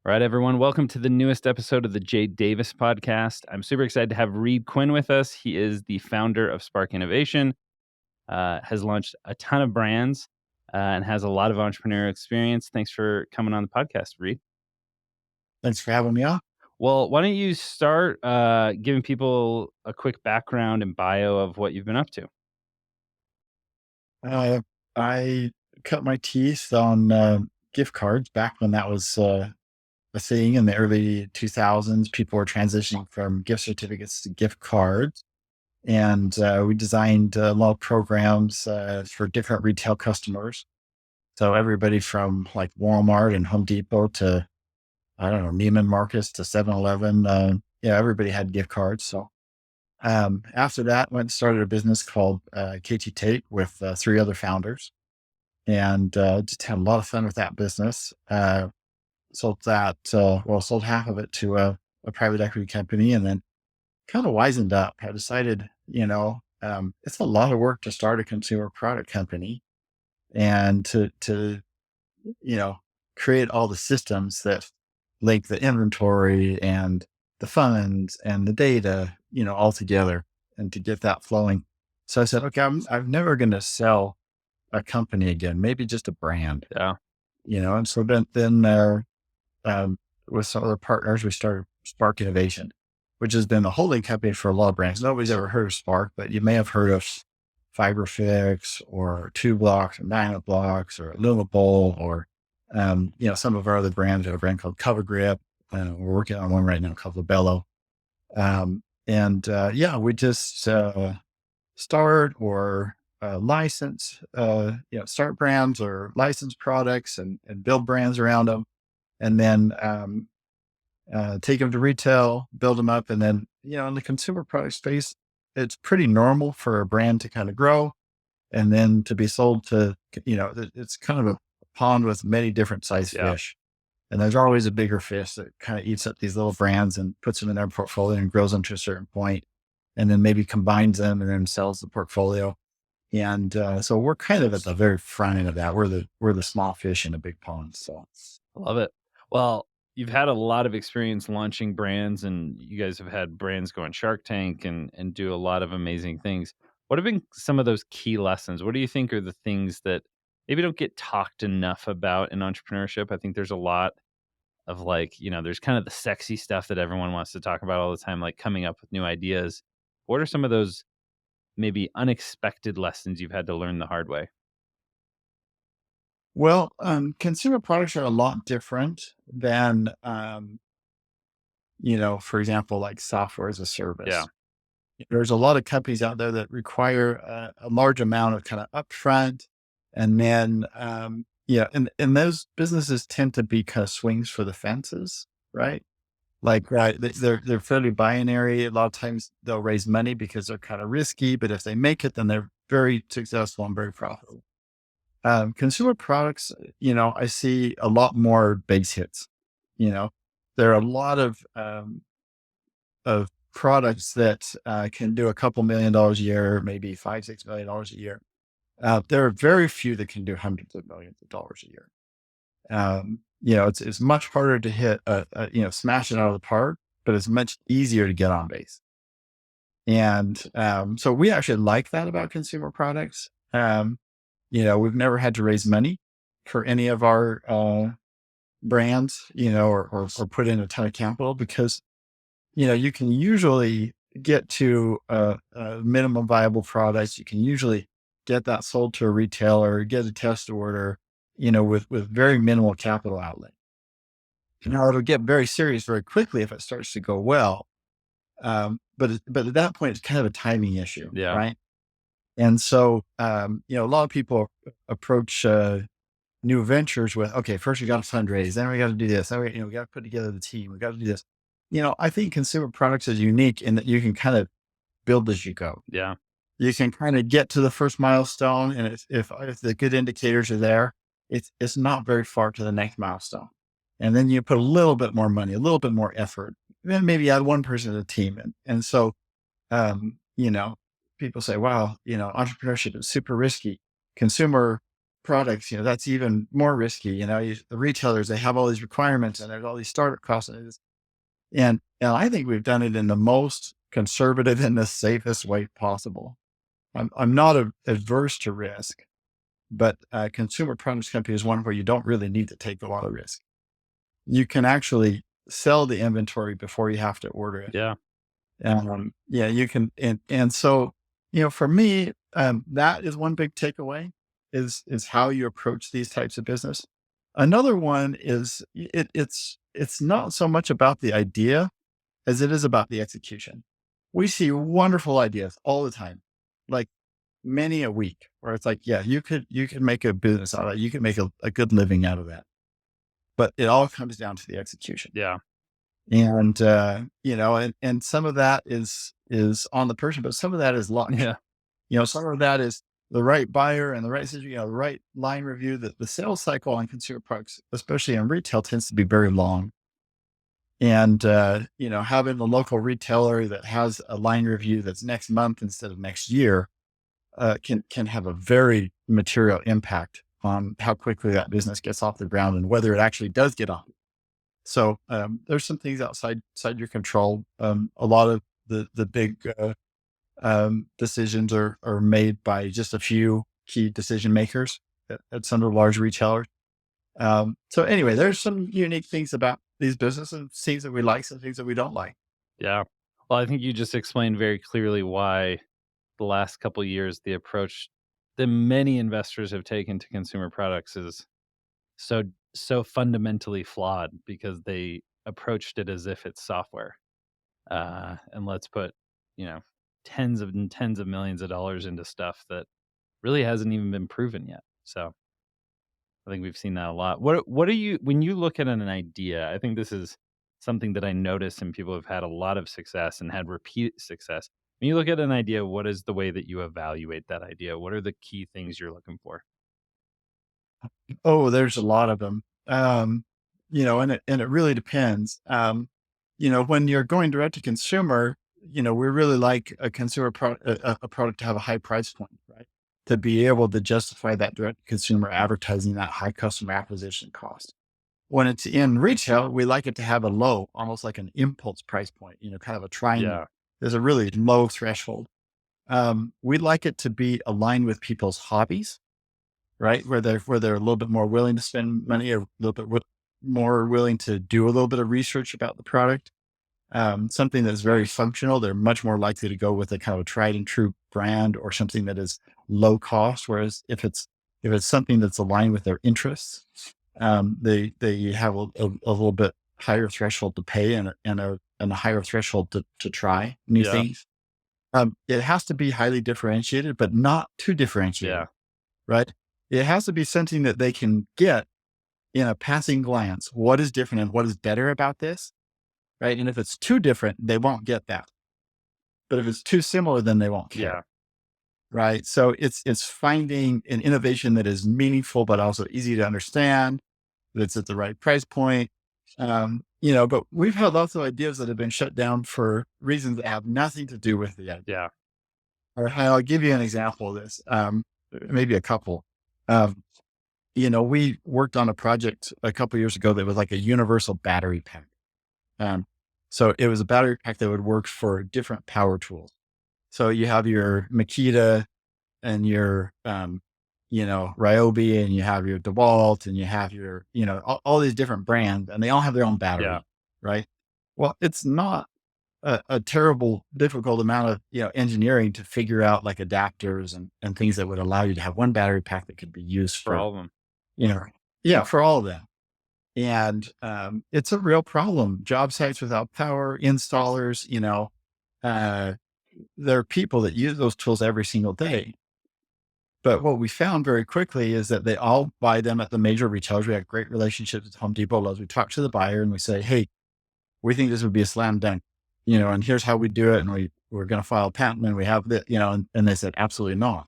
All right, everyone. Welcome to the newest episode of the Jay Davis podcast. I'm super excited to have Reed Quinn with us. He is the founder of Spark Innovation, has launched a ton of brands, and has a lot of entrepreneurial experience. Thanks for coming on the podcast, Reed. Thanks for having me on. Well, why don't you start giving people a quick background and bio of what you've been up to? Uh, I cut my teeth on gift cards back when that was a thing in the early 2000s. People were transitioning from gift certificates to gift cards. And we designed a lot of programs for different retail customers. So everybody from like Walmart and Home Depot to, I don't know, Neiman Marcus to 7-Eleven. Everybody had gift cards. So after that, went and started a business called KT Tape with three other founders, and just had a lot of fun with that business. Sold half of it to a private equity company, and then kind of wisened up. I decided, it's a lot of work to start a consumer product company and to you know create all the systems that link the inventory and the funds and the data, all together, and to get that flowing. So I said, okay, I'm never going to sell a company again, maybe just a brand, Yeah. and so then with some other partners, we started Spark Innovation, which has been the holding company for a lot of brands. Nobody's ever heard of Spark, but you may have heard of Fiberfix or Two Blocks or Nine Blocks or Lumable or, some of our other brands. We have a brand called Cover Grip. We're working on one right now called Labello. We just start or license, start brands or license products and build brands around them. And then take them to retail, build them up. And then, in the consumer product space, it's pretty normal for a brand to kind of grow and then to be sold to, it's kind of a pond with many different size Yeah. fish. And there's always a bigger fish that kind of eats up these little brands and puts them in their portfolio and grows them to a certain point, and then maybe combines them and then sells the portfolio. And so we're kind of at the very front end of that. We're the small fish in a big pond. So I love it. Well, you've had a lot of experience launching brands, and you guys have had brands go on Shark Tank and do a lot of amazing things. What have been some of those key lessons? What do you think are the things that maybe don't get talked enough about in entrepreneurship? I think there's a lot of there's kind of the sexy stuff that everyone wants to talk about all the time, like coming up with new ideas. What are some of those maybe unexpected lessons you've had to learn the hard way? well, consumer products are a lot different than, for example, like software as a Yeah. service. There's a lot of companies out there that require a large amount of kind of upfront, and then, and those businesses tend to be kind of swings for the fences, right? Like, right, they're fairly binary. A lot of times they'll raise money because they're kind of risky, but if they make it, then they're very successful and very profitable. Consumer products, I see a lot more base hits. You know, there are a lot of products that can do a couple $1 million a year, maybe 5-6 million dollars a year. There are very few that can do hundreds of millions of dollars a year. It's much harder to hit smash it out of the park, but it's much easier to get on base. And so we actually like that about consumer products. We've never had to raise money for any of our brands, or put in a ton of capital because, you can usually get to a minimum viable product. You can usually get that sold to a retailer, get a test order, with very minimal capital outlay. Now it'll get very serious very quickly if it starts to go well. But at that point, it's kind of a timing issue, Yeah. right? And so, a lot of people approach new ventures with, okay, first we got to fundraise, then we got to do this, then we got to put together the team, we got to do this. I think consumer products is unique in that you can kind of build as you go. Yeah. You can kind of get to the first milestone, and if the good indicators are there, it's not very far to the next milestone. And then you put a little bit more money, a little bit more effort, then maybe add one person to the team. And so, um, you know, people say, wow, entrepreneurship is super risky. Consumer products, that's even more risky. The retailers, they have all these requirements and there's all these startup costs. And I think we've done it in the most conservative and the safest way possible. I'm not adverse to risk, but consumer products company is one where you don't really need to take a lot of risk. You can actually sell the inventory before you have to order it. Yeah. Yeah, you can, and so for me, that is one big takeaway is how you approach these types of business. Another one is it's not so much about the idea as it is about the execution. We see wonderful ideas all the time, like many a week, where it's like, yeah, you could make a business out of that, you can make a good living out of that, but it all comes down to the execution. Yeah. And, and some of that is on the person, but some of that is luck. Yeah. Some of that is the right buyer and the right, the right line review. That the sales cycle on consumer products, especially in retail, tends to be very long. And, having the local retailer that has a line review that's next month instead of next year, can have a very material impact on how quickly that business gets off the ground and whether it actually does get off. So there's some things outside your control. A lot of the big decisions are made by just a few key decision makers at some of the large retailers. So anyway, there's some unique things about these businesses, things that we like, some things that we don't like. Yeah. Well, I think you just explained very clearly why the last couple of years, the approach that many investors have taken to consumer products is so so fundamentally flawed because they approached it as if it's software. And let's put, you know, tens of and tens of millions of dollars into stuff that really hasn't even been proven yet. So I think we've seen that a lot. What are you when you look at an idea? I think this is something that I notice in people who've had a lot of success and had repeat success. When you look at an idea, what is the way that you evaluate that idea? What are the key things you're looking for? Oh, there's a lot of them. And it really depends. When you're going direct to consumer, we really like a consumer product, a product to have a high price point, right? To be able to justify that direct to consumer advertising, that high customer acquisition cost. When it's in retail, we like it to have a low, almost like an impulse price point, kind of a Yeah. triangle. There's a really low threshold. We like it to be aligned with people's hobbies, right? Where they're a little bit more willing to spend money, or a little bit more willing to do a little bit of research about the product. Something that's very functional, they're much more likely to go with a kind of a tried and true brand or something that is low cost. Whereas if it's something that's aligned with their interests, they have a little bit higher threshold to pay and a higher threshold to try new Yeah. things. It has to be highly differentiated, but not too differentiated, Yeah. right? It has to be something that they can get in a passing glance. What is different and what is better about this? Right. And if it's too different, they won't get that. But if it's too similar, then they won't care. Yeah. Right. So it's finding an innovation that is meaningful, but also easy to understand, that's at the right price point. But we've had lots of ideas that have been shut down for reasons that have nothing to do with the idea. Yeah. Or I'll give you an example of this. Maybe a couple. Um, we worked on a project a couple years ago that was like a universal battery pack. Um, so it was a battery pack that would work for different power tools. So you have your Makita and your, Ryobi, and you have your DeWalt, and you have your, all these different brands, and they all have their own Yeah. battery, right? Well, it's not a terrible, difficult amount of, engineering to figure out like adapters and things that would allow you to have one battery pack that could be used For for, all of them. you know, yeah, for all of them. And it's a real problem. Job sites without power, installers, uh, there are people that use those tools every single day. But what we found very quickly is that they all buy them at the major retailers. We have great relationships with Home Depot, Lowe's. We talk to the buyer and we say, hey, we think this would be a slam dunk, and here's how we do it. And we're going to file a patent and we have that, and they said, absolutely not.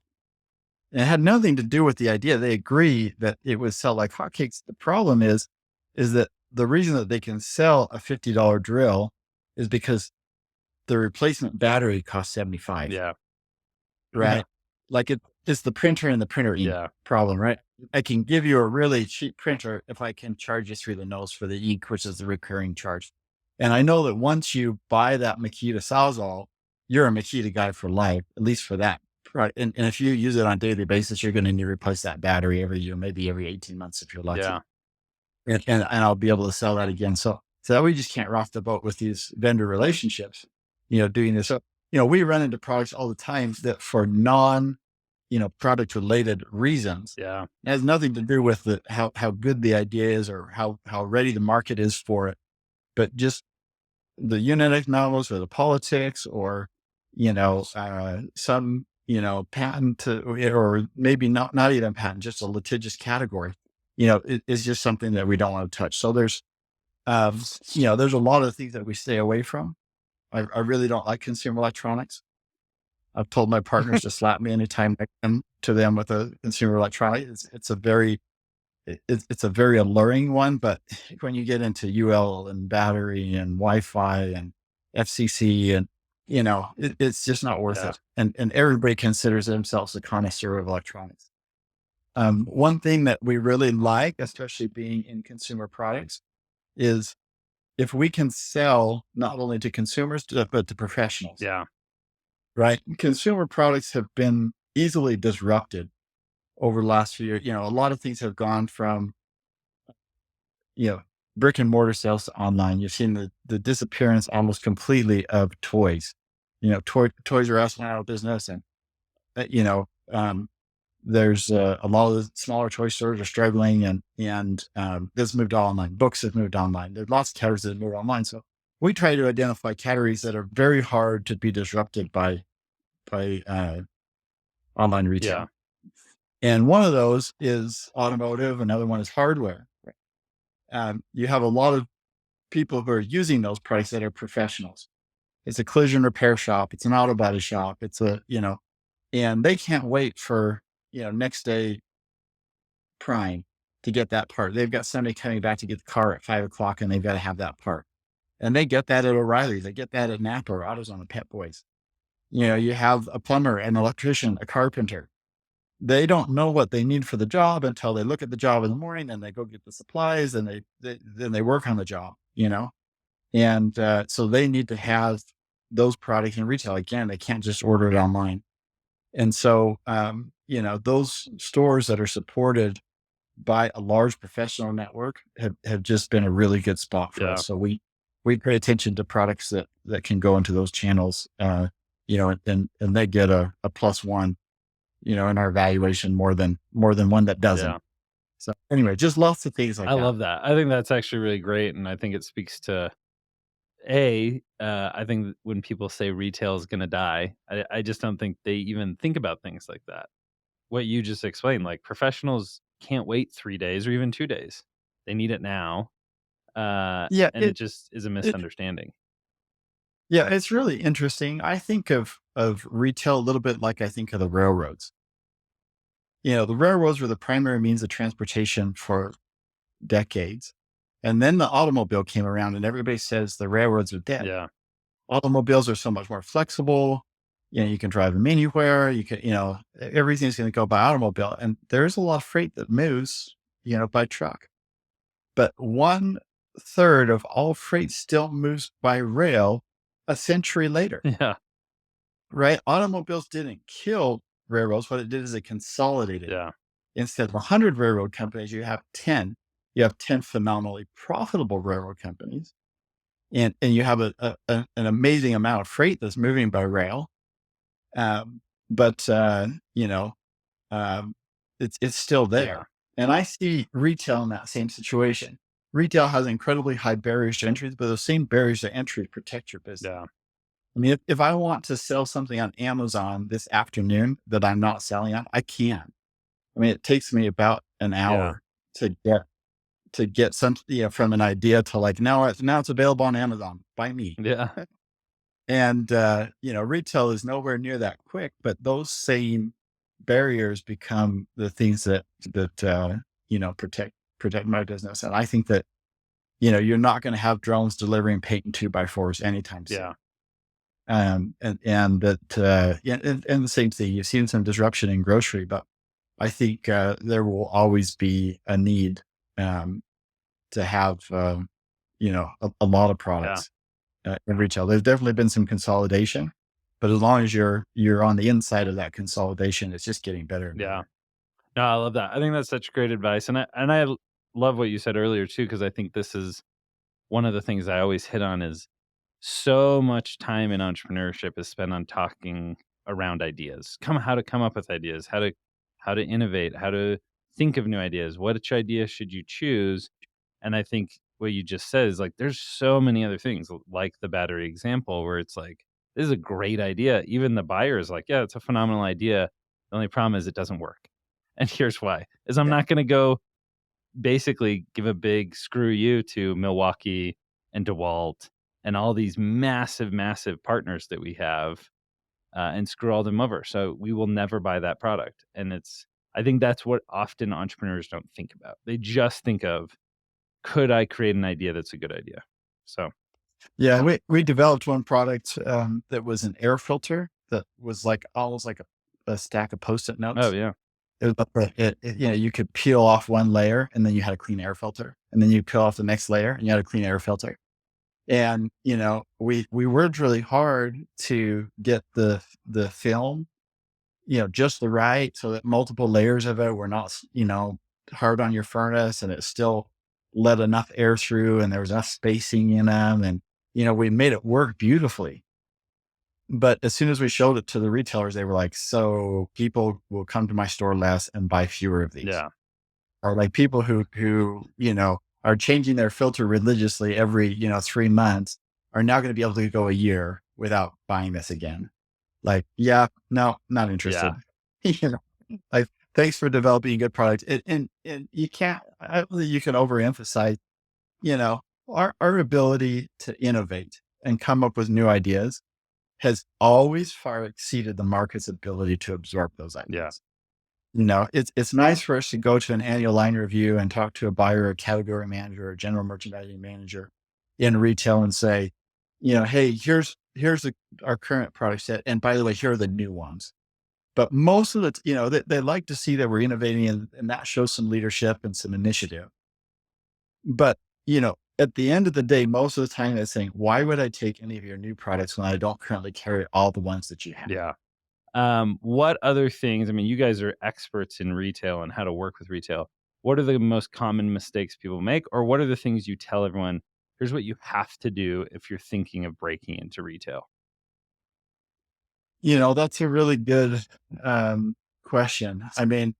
And it had nothing to do with the idea. They agree that it would sell like hotcakes. The problem is that the reason that they can sell a $50 drill is because the replacement battery costs 75, Yeah. Yeah. right? Like it's the printer and the printer ink Yeah. problem, right? I can give you a really cheap printer if I can charge you through the nose for the ink, which is the recurring charge. And I know that once you buy that Makita Sawzall, you're a Makita guy for life, at least for that. Right. And if you use it on a daily basis, you're going to need to replace that battery every year, maybe every 18 months if you're lucky. Yeah. And I'll be able to sell that again. So that we just can't rock the boat with these vendor relationships, doing this. So, we run into products all the time that for product related reasons. Yeah. It has nothing to do with how good the idea is or how ready the market is for it, but just the unit economics or the politics or, some, patent or maybe not even patent, just a litigious category, is just something that we don't want to touch. So there's a lot of things that we stay away from. I really don't like consumer electronics. I've told my partners to slap me anytime I come to them with a consumer electronic. It's a very alluring one, but when you get into UL and battery and Wi-Fi and FCC and it's just not worth Yeah. it. And everybody considers themselves a connoisseur of electronics. One thing that we really like, especially being in consumer products, is if we can sell not only to consumers but to professionals. Yeah. Right. Consumer products have been easily disrupted over the last few years. A lot of things have gone from, you know, brick and mortar sales to online. You've seen the disappearance almost completely of toys. Toys R Us went out of business and, uh, you know, um, there's a lot of the smaller toy stores are struggling and this moved online. Books have moved online. There's lots of categories that have moved online. So we try to identify categories that are very hard to be disrupted by online Yeah. retail. And one of those is automotive. Another one is hardware. You have a lot of people who are using those products that are professionals. It's a collision repair shop. It's an auto body shop. And they can't wait for, next day prime to get that part. They've got somebody coming back to get the car at 5 o'clock and they've got to have that part. And they get that at O'Reilly's. They get that at Napa or AutoZone and Pet Boys. You have a plumber, an electrician, a carpenter. They don't know what they need for the job until they look at the job in the morning and they go get the supplies and then they work on the job. And so they need to have those products in retail. Again, they can't just order it online. And so, those stores that are supported by a large professional network have just been a really good spot for Yeah. us. So we pay attention to products that can go into those channels, and they get a plus one, in our evaluation more than one that doesn't. Yeah. So anyway, just lots of things like I that. love that. I think that's actually really great, and I think it speaks to I think when people say retail is gonna die, I just don't think they even think about things like that. What you just explained, like, professionals can't wait 3 days or even 2 days. They need it now, Yeah, and it just is a it misunderstanding. yeah, it's really interesting. I think of retail a little bit like I think of the railroads. The railroads were the primary means of transportation for decades. And then the automobile came around and everybody says the railroads are dead. Yeah. Automobiles are so much more flexible. You can drive them anywhere. You can, everything's going to go by automobile. And there is a lot of freight that moves, by truck. But 1/3 of all freight still moves by rail a century later, Yeah. right? Automobiles didn't kill railroads. What it did is it consolidated. Yeah. Instead of 100 railroad companies, you have 10. You have 10 phenomenally profitable railroad companies. And you have an amazing amount of freight that's moving by rail. But, um, it's still Yeah. there. And I see retail in that same situation. Retail has incredibly high barriers to entry, but those same barriers to entry protect your business. Yeah. I mean, if I want to sell something on Amazon this afternoon that I'm not selling on, I can. I mean, it takes me about an Yeah. hour to get some, from an idea to like, now it's available on Amazon by me. Yeah. And, retail is nowhere near that quick, but those same barriers become the things that protect my business. And I think that, you're not going to have drones delivering paint and 2x4s anytime soon. Yeah. And that, yeah, and the same thing, you've seen some disruption in grocery, but I think, there will always be a need, um, to have, a lot of Yeah. products, in retail. There's definitely been some consolidation, but as long as you're on the inside of that consolidation, it's just getting better and Yeah. better. No, I love that. I think that's such great advice, and I love what you said earlier too, because I think this is one of the things I always hit on is so much time in entrepreneurship is spent on talking around ideas. How to come up with ideas, how to innovate, how to think of new ideas. Which idea should you choose? And I think what you just said is like there's so many other things like the battery example where it's like this is a great idea. Even the buyer is like, yeah, it's a phenomenal idea. The only problem is it doesn't work. And here's why. Is I'm Yeah. not going to go basically give a big screw you to Milwaukee and DeWalt and all these massive, massive partners that we have, and screw all them over. So we will never buy that product. And I think that's what often entrepreneurs don't think about. They just think of, could I create an idea that's a good idea? So, Yeah, we developed one product, that was an air filter that was like almost like a stack of Post-it oh notes. yeah, It was you could peel off one layer and then you had a clean air filter, and then you peel off the next layer and you had a clean air filter. And, we worked really hard to get the film, just the right so that multiple layers of it were not, hard on your furnace, and it still let enough air through and there was enough spacing in them. And, we made it work beautifully. But as soon as we showed it to the retailers, they were like, so people will come to my store less and buy fewer of these. yeah, Or like people who are changing their filter religiously every, 3 months are now going to be able to go a year without buying this again. Like, yeah, no, not yeah, interested. Like, thanks for developing a good product. And you can't, I don't think you can overemphasize, you know, our ability to innovate and come up with new ideas has always far exceeded the market's ability to absorb those yeah, ideas. It's nice for us to go to an annual line review and talk to a buyer, a category manager, or general merchandising manager in retail and say, hey, here's our current product set, and by the way, here are the new ones. But most of the, they like to see that we're innovating, and that shows some leadership and some initiative. But at the end of the day, most of the time they're saying, why would I take any of your new products when I don't currently carry all the ones that you have? yeah. What other things? I mean, you guys are experts in retail and how to work with retail. What are the most common mistakes people make, or what are the things you tell everyone? Here's what you have to do if you're thinking of breaking into retail. That's a really good question. I mean,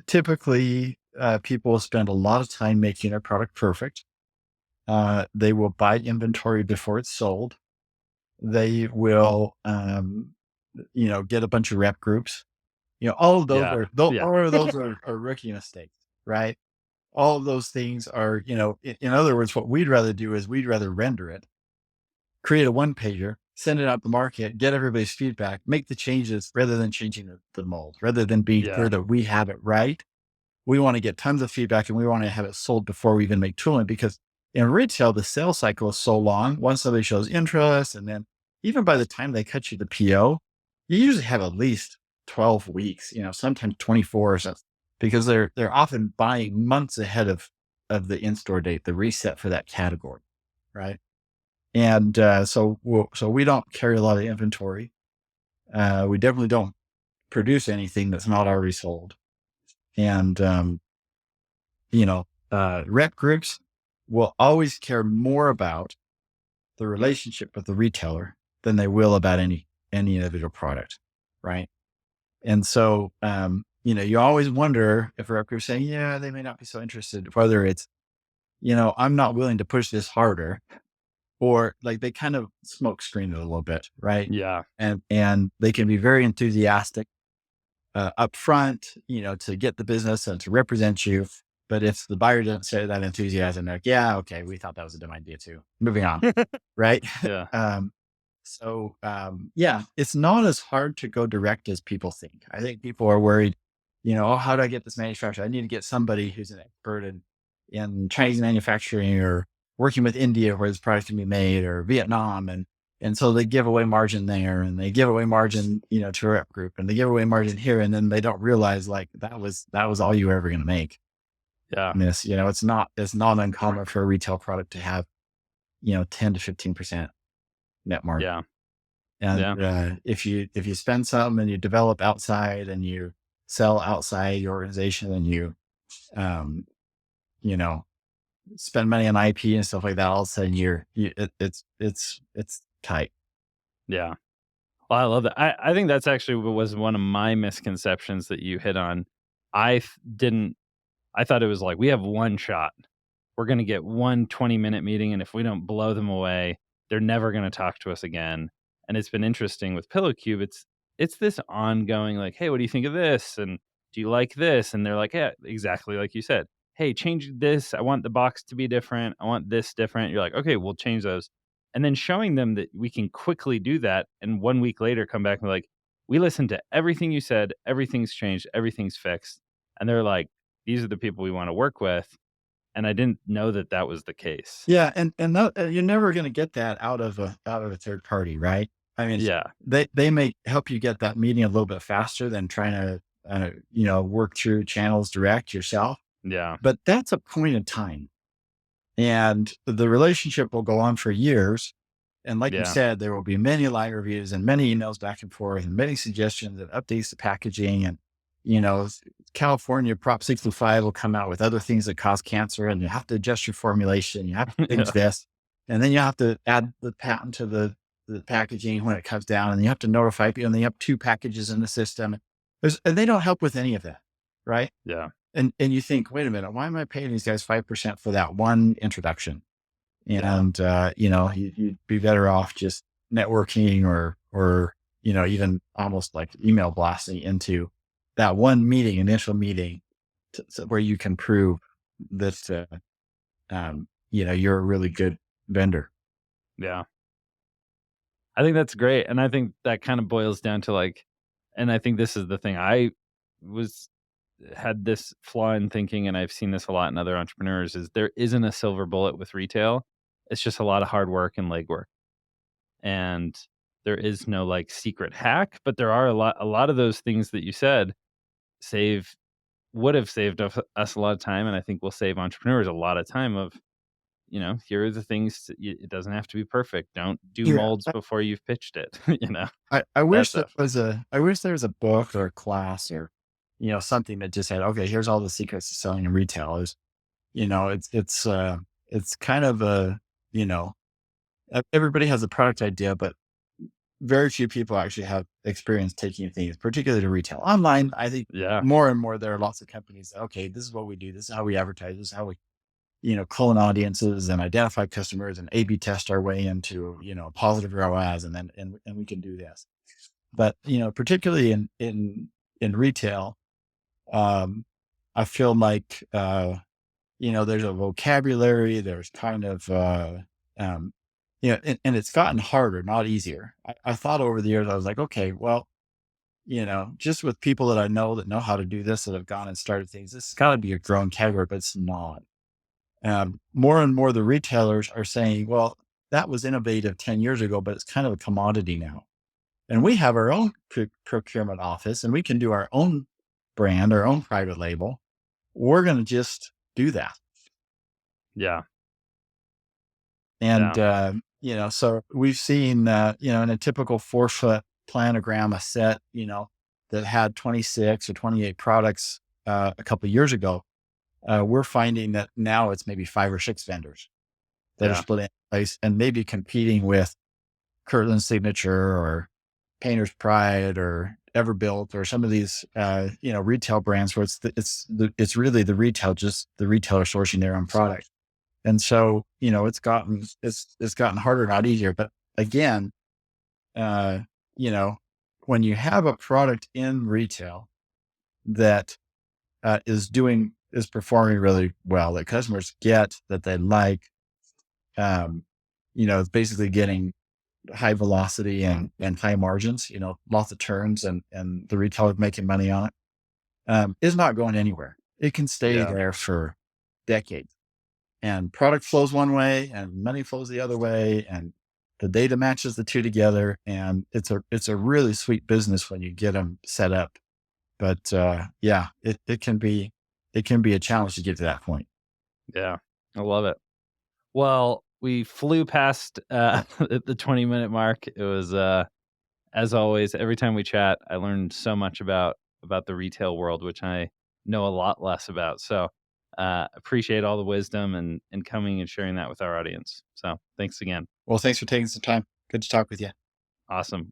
typically, people spend a lot of time making their product perfect. They will buy inventory before it's sold. They will, get a bunch of rep groups. All of those Yeah, are, yeah, all of those are rookie mistakes, right? All of those things are, in other words, what we'd rather do is we'd rather render it, create a one pager, send it out to market, get everybody's feedback, make the changes rather than changing the mold, rather than being yeah, sure that we have it right. We want to get tons of feedback and we want to have it sold before we even make tooling, because in retail, the sales cycle is so long. Once somebody shows interest, and then even by the time they cut you the PO, you usually have at least 12 weeks, sometimes 24 or so, because they're often buying months ahead of the in-store date, the reset for that category. Right. And so we don't carry a lot of inventory. We definitely don't produce anything that's not already sold. And rep groups will always care more about the relationship with the retailer than they will about any individual product, right? And so, you always wonder if rep groups saying, yeah, they may not be so interested, whether it's, I'm not willing to push this harder, or like they kind of smoke screen it a little bit, right? yeah, And they can be very enthusiastic up front, to get the business and to represent you. But if the buyer doesn't say that enthusiasm, they're like, yeah, okay, we thought that was a dumb idea too. Moving on. Right. yeah, um, yeah, it's not as hard to go direct as people think. I think people are worried, oh, how do I get this manufactured? I need to get somebody who's an expert in Chinese manufacturing, or working with India where this product can be made, or Vietnam. And so they give away margin there and they give away margin, to a rep group and they give away margin here. And then they don't realize like that was all you were ever going to make Yeah. in this. It's not uncommon for a retail product to have, 10 to 15% net margin. Yeah. And Yeah. if you spend some and you develop outside and you sell outside your organization and um, you know, spend money on IP and stuff like that, all of a sudden it's tight. Yeah. Well, I love that. I think that's actually what was one of my misconceptions that you hit on. Didn't I thought it was like, we have one shot. We're going to get one 20-minute meeting. And if we don't blow them away, they're never going to talk to us again. And it's been interesting with Pillow Cube. It's this ongoing, like, hey, what do you think of this? And do you like this? And they're like, yeah, exactly like you said. Hey, change this. I want the box to be different. I want this different. You're like, okay, we'll change those. And then showing them that we can quickly do that. And 1 week later, come back and be like, we listened to everything you said. Everything's changed. Everything's fixed. And they're like, these are the people we want to work with, and I didn't know that that was the case. Yeah, and you're never going to get that out of a third party, right? I mean, Yeah, they may help you get that meeting a little bit faster than trying to work through channels direct yourself, yeah, but that's a point in time, and the relationship will go on for years. And like you yeah, said, there will be many line reviews and many emails back and forth and many suggestions and updates to packaging. And, you know, California Prop 65 will come out with other things that cause cancer and you have to adjust your formulation. You have to change yeah, this. And then you have to add the patent to the packaging when it comes down and you have to notify people and then you have two packages in the system. And they don't help with any of that. Right. yeah, And you think, wait a minute, why am I paying these guys 5% for that one introduction? yeah, And, you'd be better off just networking or, even almost like email blasting into that one meeting, initial meeting where you can prove that, you're a really good vendor. yeah. I think that's great, and I think that kind of boils down to, like, and I think this is the thing, I was had this flaw in thinking, and I've seen this a lot in other entrepreneurs, is there isn't a silver bullet with retail. It's just a lot of hard work and legwork, and there is no, like, secret hack, but there are a lot of those things that you said save would have saved us a lot of time, and I think will save entrepreneurs a lot of time of, here are the things it doesn't have to be perfect. Don't do Yeah. molds before you've pitched it, I that wish stuff. I wish there was a book or a class or, something that just said, okay, here's all the secrets to selling in retail is, it's kind of you know, everybody has a product idea, but very few people actually have experience taking things, particularly to retail. Online, I think Yeah, more and more there are lots of companies that, okay, this is what we do. This is how we advertise. This is how we, clone audiences and identify customers and A/B test our way into, positive ROAS, and then and we can do this. But particularly in retail, um, I feel like there's a vocabulary. There's kind of um, and it's gotten harder, not easier. I thought over the years, I was like, okay, well, just with people that know how to do this, that have gone and started things, this has got to be a growing category, but it's not. More and more, the retailers are saying, well, that was innovative 10 years ago, but it's kind of a commodity now. And we have our own procurement office and we can do our own brand, our own private label. We're going to just do that. yeah, And, yeah, so we've seen, in a typical 4-foot planogram, a set, that had 26 or 28 products a couple of years ago. We're finding that now it's maybe 5 or 6 vendors that are yeah, split in place and maybe competing with Kirtland Signature or Painter's Pride or Everbuilt or some of these, retail brands where it's really just the retailer sourcing their own product. And so, it's gotten harder, not easier. But again, uh, you know, when you have a product in retail that is performing really well, that customers get, that they like, it's basically getting high velocity and high margins, lots of turns and the retailer making money on it, is not going anywhere. It can stay yeah, there for decades. And product flows one way and money flows the other way. And the data matches the two together, and it's a really sweet business when you get them set up. But yeah, it can be a challenge to get to that point. Yeah. I love it. Well, we flew past, the 20-minute mark. It was, as always, every time we chat, I learned so much about the retail world, which I know a lot less about. So, appreciate all the wisdom and coming and sharing that with our audience. So, thanks again. Well, thanks for taking some time. Good to talk with you. Awesome.